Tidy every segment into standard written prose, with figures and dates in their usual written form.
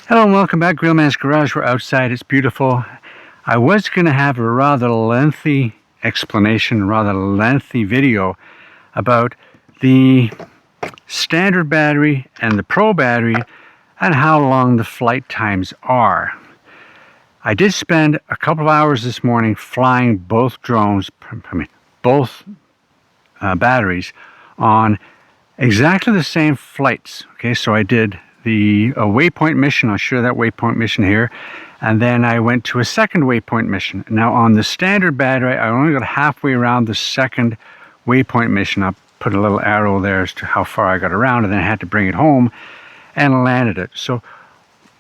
Hello and welcome back, Grillman's Garage. We're outside, it's beautiful. I was going to have a rather lengthy explanation, rather lengthy video about the standard battery and the Pro battery and how long the flight times are. I did spend a couple of hours this morning flying both drones, both batteries on exactly the same flights. Okay, so I did the waypoint mission. I'll show that waypoint mission here, and then I went to a second waypoint mission. Now on the standard battery, I only got halfway around the second waypoint mission. I put a little arrow there as to how far I got around, and then I had to bring it home and landed it. So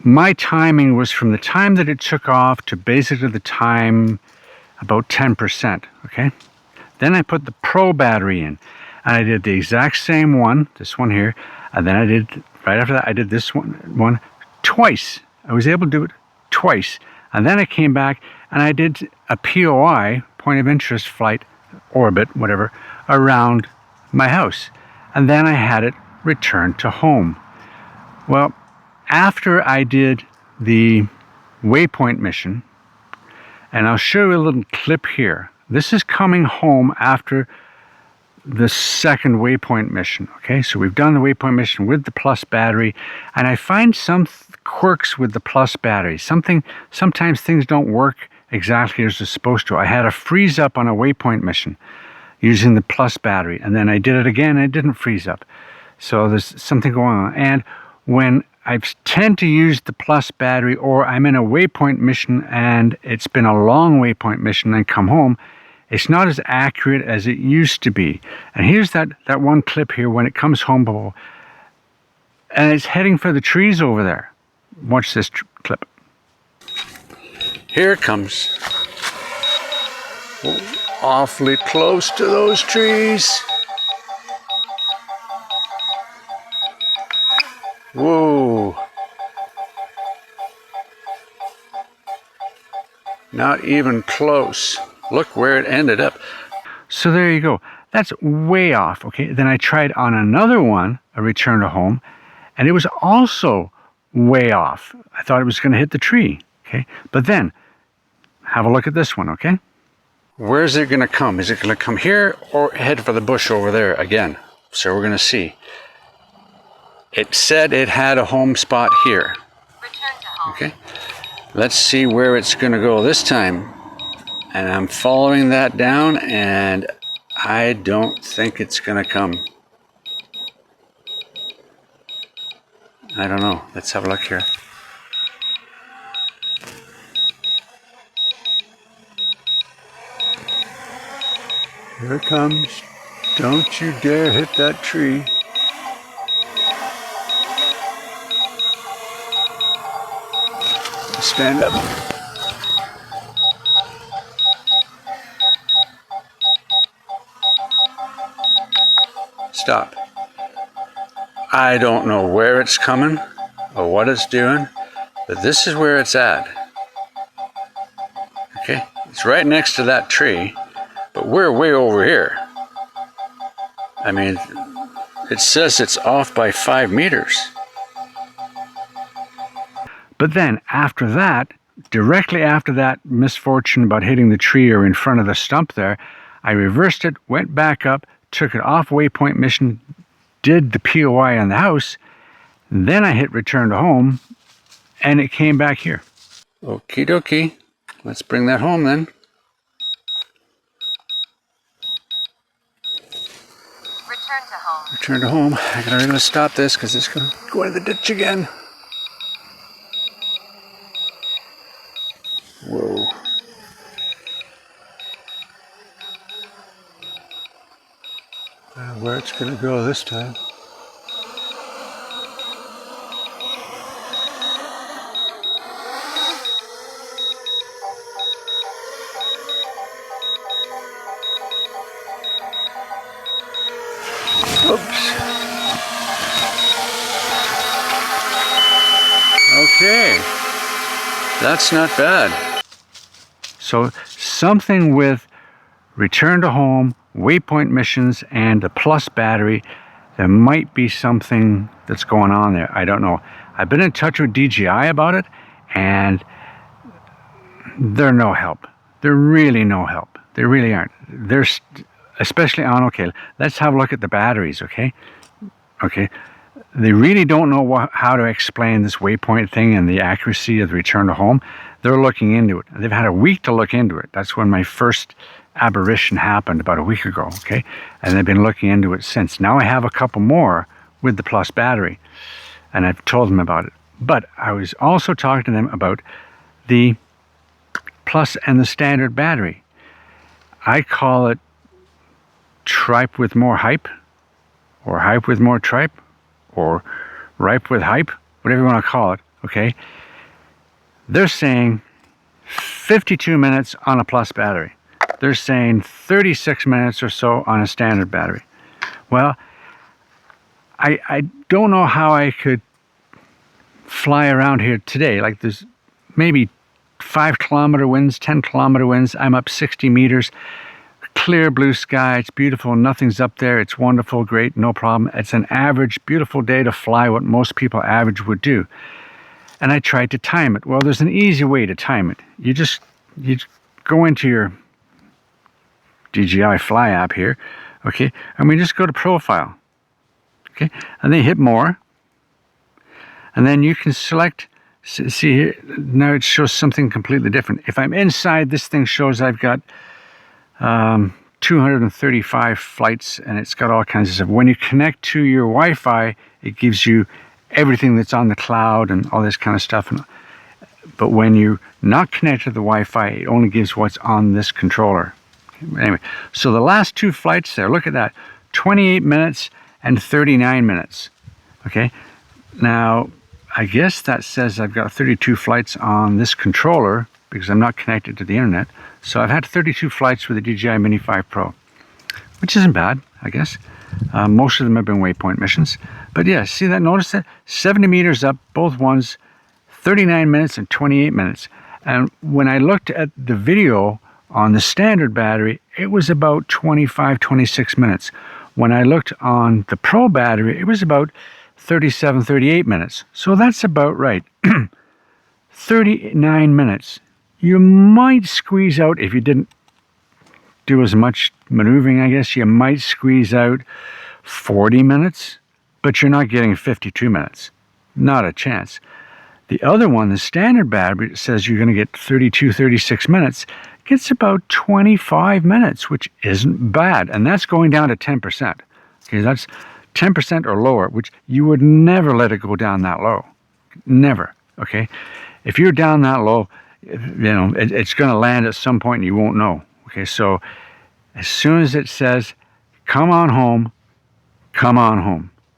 my timing was from the time that it took off to basically the time about 10%. Okay, then I put the Pro battery in, and I did the exact same one, this one here, and then I did, right after that, I did this one twice. I was able to do it twice. And then I came back and I did a POI, point of interest flight, orbit, whatever, around my house. And then I had it returned to home. Well, after I did the waypoint mission, and I'll show you a little clip here. This is coming home after the second waypoint mission. Okay, so we've done the waypoint mission with the plus battery, and I find some quirks with the plus battery. Sometimes things don't work exactly as they're supposed to. I had a freeze up on a waypoint mission using the plus battery, and then I did it again and it didn't freeze up. So there's something going on. And when I tend to use the plus battery, or I'm in a waypoint mission and it's been a long waypoint mission and come home, it's not as accurate as it used to be. And here's that one clip here when it comes home, and it's heading for the trees over there. Watch this clip. Here it comes. Oh, awfully close to those trees. Whoa. Not even close. Look where it ended up. So there you go. That's way off. Okay, then I tried on another one, a return to home, and it was also way off. I thought it was going to hit the tree. Okay, but then have a look at this one. Okay, where's it going to come? Is it going to come here or head for the bush over there again? So we're going to see. It said it had a home spot here. Return to home. Okay, let's see where it's going to go this time. And I'm following that down, and I don't think it's going to come. I don't know. Let's have a look here. Here it comes. Don't you dare hit that tree. Stand up. Stop. I don't know where it's coming or what it's doing, but this is where it's at. Okay, it's right next to that tree, but we're way over here. I mean, it says it's off by 5 meters. But then after that, directly after that misfortune about hitting the tree or in front of the stump there, I reversed it, went back up, took it off waypoint mission, did the POI on the house, then I hit return to home, and it came back here. Okie dokie. Let's bring that home then. Return to home. Return to home. I gotta stop this because it's gonna go into the ditch again. Whoa. Where it's going to go this time. Oops. Okay. That's not bad. So something with return to home, waypoint missions, and the plus battery, there might be something that's going on there. I don't know. I've been in touch with DJI about it, and they're no help. They're really no help. They really aren't. They're especially on, okay, let's have a look at the batteries, okay? Okay. They really don't know how to explain this waypoint thing and the accuracy of the return to home. They're looking into it. They've had a week to look into it. That's when my first aberration happened about a week ago, okay? And they've been looking into it since. Now I have a couple more with the Plus battery, and I've told them about it. But I was also talking to them about the Plus and the standard battery. I call it Trype with more hype, or hype with more tripe, or ripe with hype, whatever you want to call it, okay? They're saying 52 minutes on a Plus battery. They're saying 36 minutes or so on a standard battery. Well, I don't know how I could fly around here today. Like, there's maybe 5-kilometer winds, 10-kilometer winds. I'm up 60 meters. Clear blue sky. It's beautiful. Nothing's up there. It's wonderful. Great. No problem. It's an average, beautiful day to fly what most people average would do. And I tried to time it. Well, there's an easy way to time it. You go into your DJI Fly app here, okay, and we just go to Profile, okay, and then hit More, and then you can select. See here, now it shows something completely different. If I'm inside, this thing shows I've got 235 flights, and it's got all kinds of stuff. When you connect to your Wi-Fi, it gives you everything that's on the cloud and all this kind of stuff. But when you're not connected to the Wi-Fi, it only gives what's on this controller. Anyway, so the last two flights there, look at that, 28 minutes and 39 minutes. Okay, now I guess that says I've got 32 flights on this controller because I'm not connected to the internet. So I've had 32 flights with the DJI Mini 5 Pro, which isn't bad, I guess. Most of them have been waypoint missions. But yeah, see that? Notice that? 70 meters up, both ones, 39 minutes and 28 minutes. And when I looked at the video on the standard battery, it was about 25, 26 minutes. When I looked on the Pro battery, it was about 37, 38 minutes. So that's about right. 39 minutes. You might squeeze out, if you didn't do as much maneuvering, I guess, you might squeeze out 40 minutes, but you're not getting 52 minutes. Not a chance. The other one, the standard battery, says you're going to get 32, 36 minutes. Gets about 25 minutes, which isn't bad. And that's going down to 10%. Okay, that's 10% or lower, which you would never let it go down that low. Never. Okay. If you're down that low, it's going to land at some point and you won't know. Okay. So as soon as it says, come on home.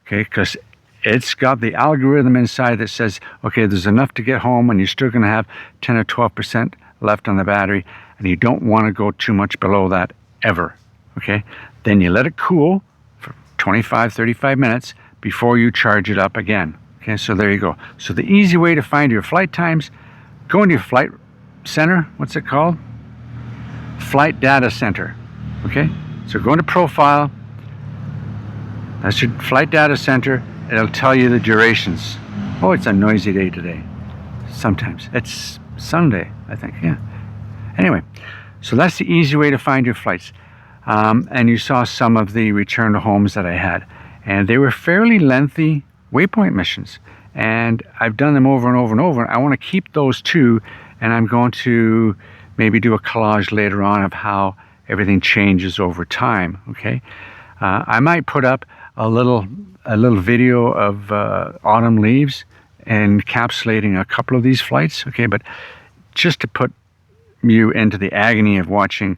Okay. Because it's got the algorithm inside that says, okay, there's enough to get home and you're still going to have 10 or 12% left on the battery. And you don't want to go too much below that ever, okay? Then you let it cool for 25, 35 minutes before you charge it up again, okay? So there you go. So the easy way to find your flight times, go into your flight center, what's it called? Flight Data Center, okay? So go into Profile, that's your Flight Data Center, it'll tell you the durations. Oh, it's a noisy day today, sometimes. It's Sunday, I think, yeah. Anyway, so that's the easy way to find your flights. And you saw some of the return to homes that I had. And they were fairly lengthy waypoint missions. And I've done them over and over and over. I want to keep those two. And I'm going to maybe do a collage later on of how everything changes over time. Okay. I might put up a little video of autumn leaves encapsulating a couple of these flights. Okay. But just to put you into the agony of watching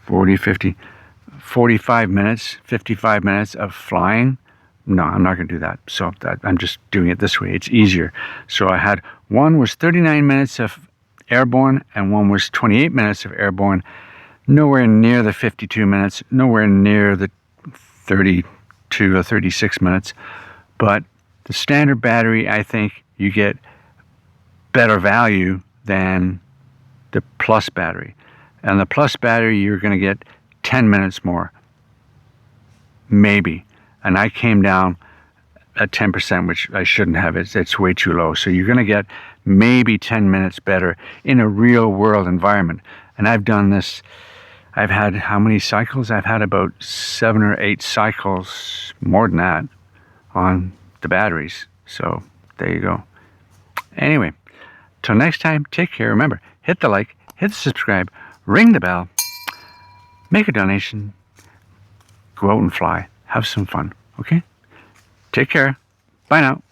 40, 50, 45 minutes, 55 minutes of flying. No, I'm not going to do that. So I'm just doing it this way. It's easier. So I had one was 39 minutes of airborne and one was 28 minutes of airborne. Nowhere near the 52 minutes, nowhere near the 32 or 36 minutes. But the standard battery, I think you get better value than the Plus battery. And the Plus battery, you're going to get 10 minutes more. Maybe. And I came down at 10%, which I shouldn't have. It's way too low. So you're going to get maybe 10 minutes better in a real world environment. And I've done this. I've had how many cycles? I've had about 7 or 8 cycles, more than that, on the batteries. So there you go. Anyway, till next time, take care. Remember, hit the like, hit the subscribe, ring the bell, make a donation, go out and fly. Have some fun, okay? Take care. Bye now.